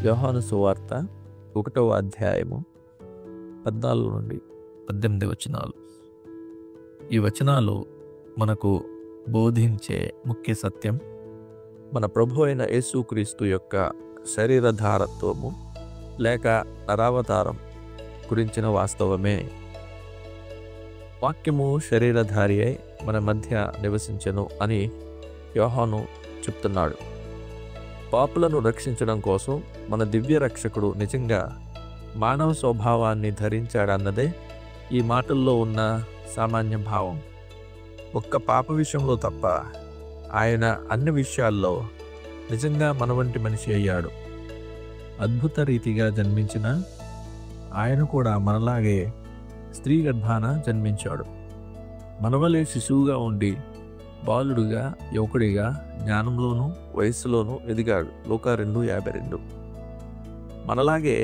యోహాను సువార్త 1వ అధ్యాయము 14 నుండి 18 వచనాలు. ఈ వచనాలు మనకు బోధించే ముఖ్య సత్యం మన ప్రభు అయిన యేసుక్రీస్తు యొక్క శరీరధారత్వము లేక నరావతారం గురించిన వాస్తవమే. వాక్యము శరీరధారి అయి మన మధ్య నివసించెను అని యోహాను చెప్తున్నాడు. పాపులను రక్షించడం కోసం మన దివ్య రక్షకుడు నిజంగా మానవ స్వభావాన్ని ధరించాడన్నదే ఈ మాటల్లో ఉన్న సామాన్య భావం. ఒక్క పాప విషయంలో తప్ప ఆయన అన్ని విషయాల్లో నిజంగా మన వంటి మనిషి అయ్యాడు. అద్భుత రీతిగా జన్మించిన ఆయన కూడా మనలాగే స్త్రీ గర్భాన జన్మించాడు. మనవలే శిశువుగా ఉండి బాలుడుగా యువకుడిగా జ్ఞానంలోనూ వయస్సులోనూ ఎదిగాడు. లూకా 2:52. మనలాగే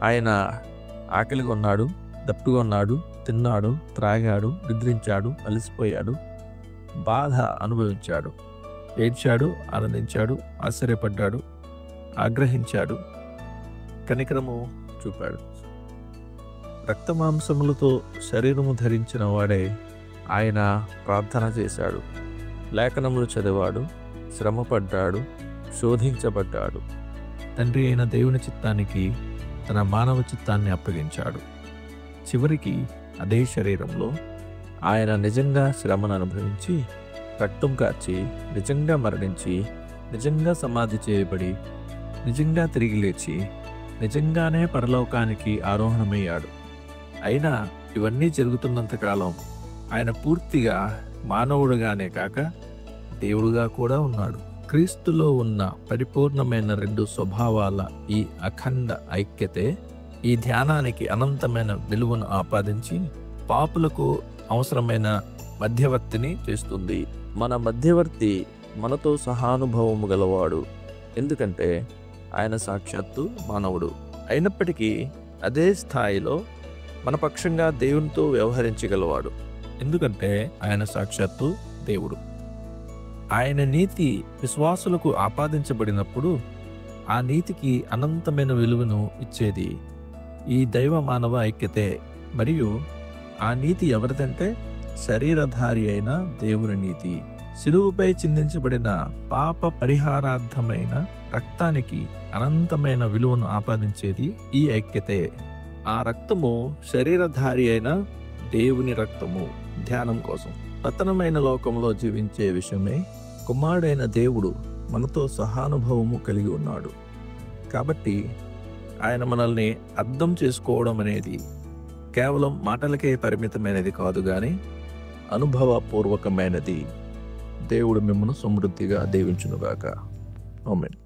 ఆయన ఆకలిగా ఉన్నాడు, దప్పిగా ఉన్నాడు, తిన్నాడు, త్రాగాడు, నిద్రించాడు, అలసిపోయాడు, బాధ అనుభవించాడు, ఏడ్చాడు, ఆనందించాడు, ఆశ్చర్యపడ్డాడు, ఆగ్రహించాడు, కనికరము చూపాడు. రక్తమాంసములతో శరీరము ధరించిన వాడే ఆయన ప్రార్థన చేశాడు, లేఖనములు చదివాడు, శ్రమపడ్డాడు, శోధించబడ్డాడు. తండ్రి అయిన దేవుని చిత్తానికి తన మానవ చిత్తాన్ని అప్పగించాడు. చివరికి అదే శరీరంలో ఆయన నిజంగా శ్రమను అనుభవించి, రక్తం కార్చి, నిజంగా మరణించి, నిజంగా సమాధి చేయబడి, నిజంగా తిరిగి లేచి, నిజంగానే పరలోకానికి ఆరోహణమయ్యాడు. అయినా ఇవన్నీ జరుగుతున్నంతకాలం ఆయన పూర్తిగా మానవుడుగానే కాక దేవుడుగా కూడా ఉన్నాడు. క్రీస్తులో ఉన్న పరిపూర్ణమైన రెండు స్వభావాల ఈ అఖండ ఐక్యతే ఈ ధ్యానానికి అనంతమైన విలువను ఆపాదించి పాపులకు అవసరమైన మధ్యవర్తిని చేస్తుంది. మన మధ్యవర్తి మనతో సహానుభవము గలవాడు, ఎందుకంటే ఆయన సాక్షాత్తు మానవుడు. అయినప్పటికీ అదే స్థాయిలో మన పక్షంగా దేవునితో వ్యవహరించగలవాడు, ఎందుకంటే ఆయన సాక్షాత్తు దేవుడు. ఆయన నీతి విశ్వాసులకు ఆపాదించబడినప్పుడు ఆ నీతికి అనంతమైన విలువను ఇచ్చేది ఈ దైవ మానవ ఐక్యతే. మరియు ఆ నీతి ఎవరిదంటే శరీరధారి అయిన దేవుని నీతి. శిలువపై చిందించబడిన పాప పరిహారార్థమైన రక్తానికి అనంతమైన విలువను ఆపాదించేది ఈ ఐక్యతే. ఆ రక్తము శరీరధారి అయిన దేవుని రక్తము. ధ్యానం కోసం పతనమైన లోకంలో జీవించే విషయమే కుమారుడైన దేవుడు మనతో సహానుభవము కలిగి ఉన్నాడు. కాబట్టి ఆయన మనల్ని అర్థం చేసుకోవడం అనేది కేవలం మాటలకే పరిమితమైనది కాదు, కానీ అనుభవపూర్వకమైనది. దేవుడు మిమ్మల్ని సమృద్ధిగా దీవించునుగాక. ఆమేన్.